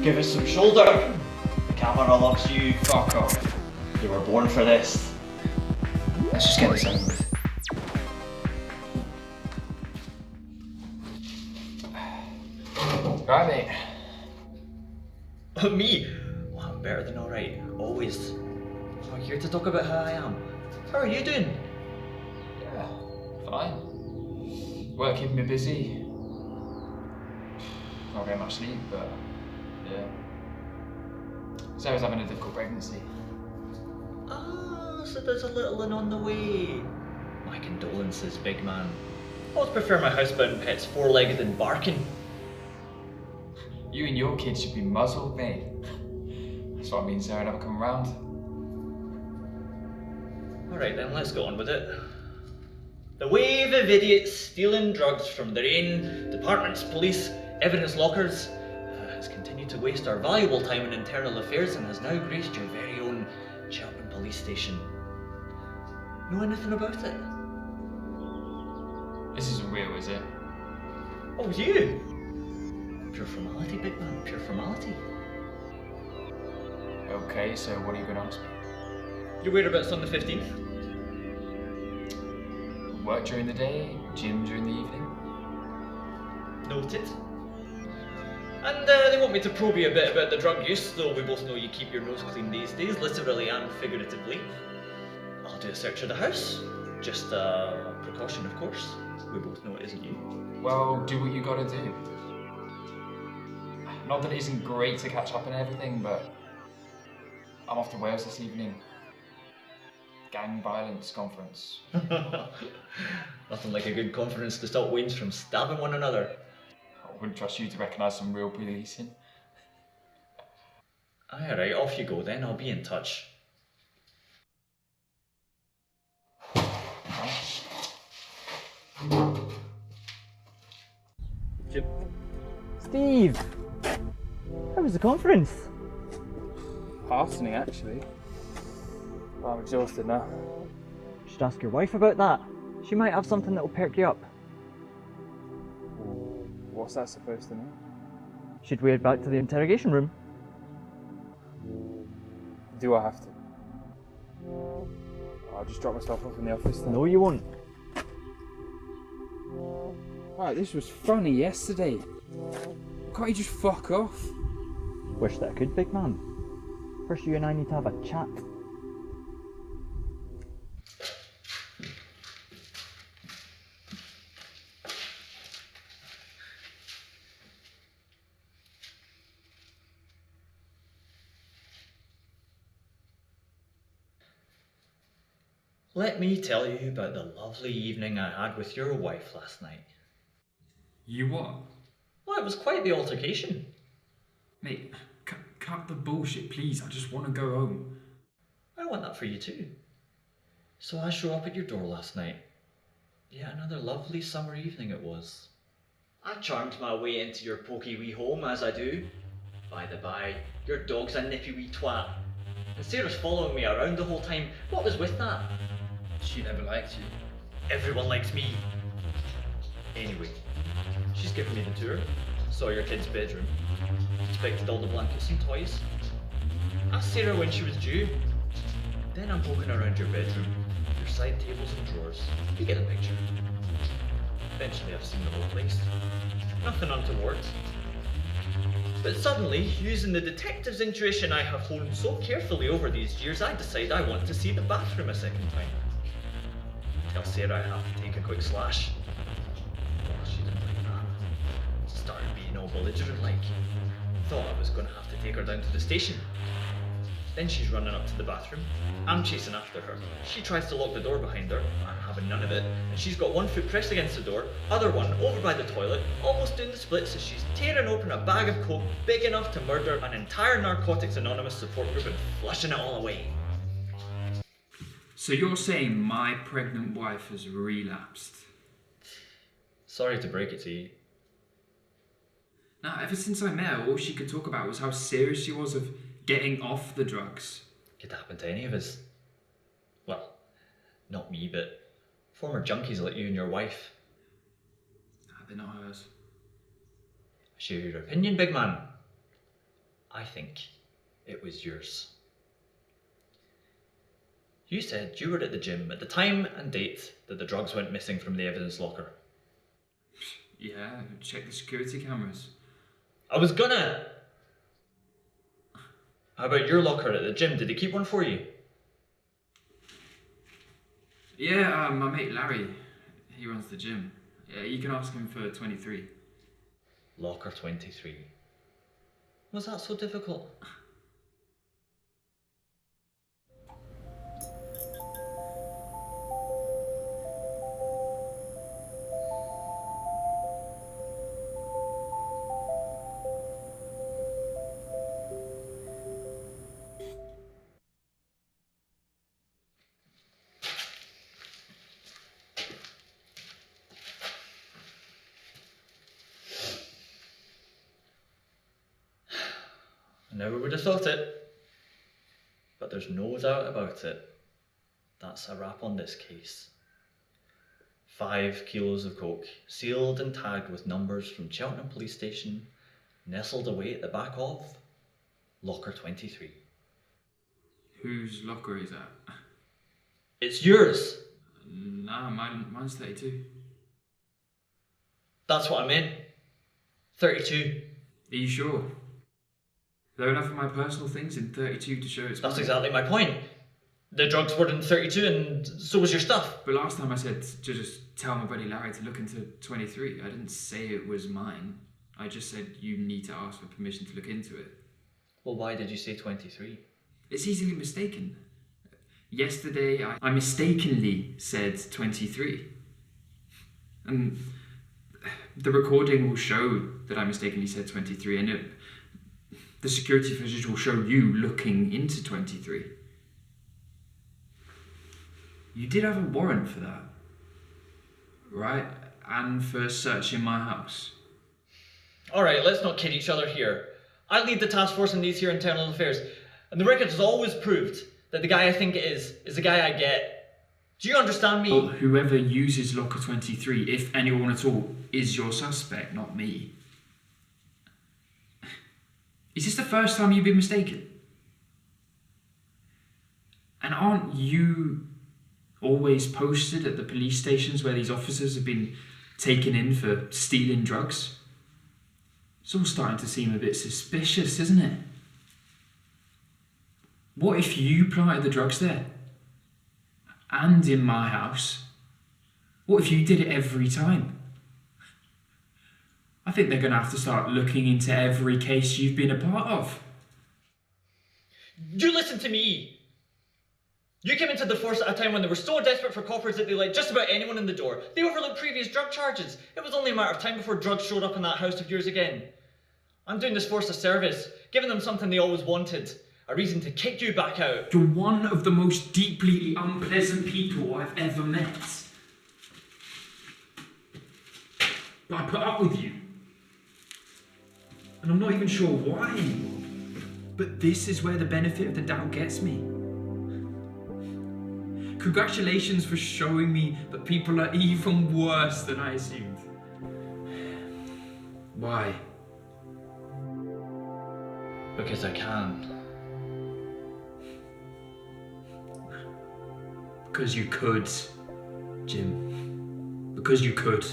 Give us some shoulder. The camera loves you. Fuck off. You were born for this. Let's just get this over with. Right, mate. Me? Well, I'm better than alright. Always. I'm here to talk about how I am. How are you doing? Yeah, fine. Work keeping me busy. Not getting much sleep, but yeah. Sarah's having a difficult pregnancy. Ah, so there's a little one on the way. My condolences, big man. I would prefer my housebound pets four-legged and barking. You and your kids should be muzzled, mate. That's what I mean, Sarah never come around. Alright then, let's go on with it. The wave of idiots stealing drugs from their own departments, police, evidence lockers has continued to waste our valuable time in internal affairs and has now graced your very own Cheltenham Police Station. Know anything about it? This isn't real, is it? Oh, you? Pure formality, big man, pure formality. Okay, so what are you going to ask me? Your whereabouts on the 15th? Work during the day, gym during the evening? Noted. And they want me to probe you a bit about the drug use, though we both know you keep your nose clean these days, literally and figuratively. I'll do a search of the house. Just a precaution, of course. We both know it isn't you. Well, do what you gotta do. Not that it isn't great to catch up on everything, but I'm off to Wales this evening. Gang violence conference. Nothing like a good conference to stop Waynes from stabbing one another. I wouldn't trust you to recognise some real policing. Alright, off you go then, I'll be in touch. Steve! How was the conference? Heartening, actually. Well, I'm exhausted now. Should ask your wife about that. She might have something that'll perk you up. What's that supposed to mean? Should we head back to the interrogation room? Do I have to? I'll just drop myself off in the office then. No, you won't. Right, this was funny yesterday. Can't you just fuck off? Wish that I could, big man. First, you and I need to have a chat. Let me tell you about the lovely evening I had with your wife last night. You what? Well, it was quite the altercation. Mate, cut the bullshit, please. I just want to go home. I want that for you too. So I show up at your door last night. Yeah, another lovely summer evening it was. I charmed my way into your pokey wee home, as I do. By the by, your dog's a nippy wee twat. And Sarah's following me around the whole time. What was with that? She never liked you. Everyone likes me. Anyway, she's given me the tour. Saw your kid's bedroom. Inspected all the blankets and toys. Asked Sarah when she was due. Then I'm poking around your bedroom, your side tables and drawers. You get the picture. Eventually I've seen the whole place. Nothing untoward. But suddenly, using the detective's intuition I have honed so carefully over these years, I decide I want to see the bathroom a second time. Tell Sarah I have to take a quick slash. Well, she didn't like that. Started being all belligerent like. Thought I was going to have to take her down to the station. Then she's running up to the bathroom. I'm chasing after her. She tries to lock the door behind her. I'm having none of it. And she's got one foot pressed against the door, other one over by the toilet, almost doing the splits as she's tearing open a bag of coke big enough to murder an entire Narcotics Anonymous support group and flushing it all away. So you're saying my pregnant wife has relapsed? Sorry to break it to you. Now, ever since I met her, all she could talk about was how serious she was of getting off the drugs. Could happen to any of us. Well, not me, but former junkies like you and your wife. They're not hers. I share your opinion, big man. I think it was yours. You said you were at the gym at the time and date that the drugs went missing from the evidence locker. Yeah, check the security cameras. I was gonna! How about your locker at the gym? Did they keep one for you? Yeah, my mate Larry, he runs the gym. Yeah, you can ask him for 23. Locker 23. Was that so difficult? I never would have thought it. But there's no doubt about it. That's a wrap on this case. 5 kilos of coke, sealed and tagged with numbers from Cheltenham Police Station, nestled away at the back of Locker 23. Whose locker is that? It's yours! Nah, mine's 32. That's what I meant. 32. Are you sure? There are enough of my personal things in 32 to show it's That's mine. exactly my point. The drugs were in 32 and so was your stuff. But last time I said to just tell my buddy Larry to look into 23. I didn't say it was mine. I just said you need to ask for permission to look into it. Well, why did you say 23? It's easily mistaken. Yesterday I mistakenly said 23. And the recording will show that I mistakenly said 23, and the security footage will show you looking into 23. You did have a warrant for that, right? And for searching my house. Alright, let's not kid each other here. I lead the task force in these here internal affairs, and the record has always proved that the guy I think it is the guy I get. Do you understand me? Well, whoever uses locker 23, if anyone at all, is your suspect, not me. Is this the first time you've been mistaken? And aren't you always posted at the police stations where these officers have been taken in for stealing drugs? It's all starting to seem a bit suspicious, isn't it? What if you planted the drugs there? And in my house? What if you did it every time? I think they're going to have to start looking into every case you've been a part of. You listen to me! You came into the force at a time when they were so desperate for coppers that they let just about anyone in the door. They overlooked previous drug charges. It was only a matter of time before drugs showed up in that house of yours again. I'm doing this force a service, giving them something they always wanted. A reason to kick you back out. You're one of the most deeply unpleasant people I've ever met. But I put up with you. And I'm not even sure why anymore. But this is where the benefit of the doubt gets me. Congratulations for showing me that people are even worse than I assumed. Why? Because I can. Because you could, Jim. Because you could.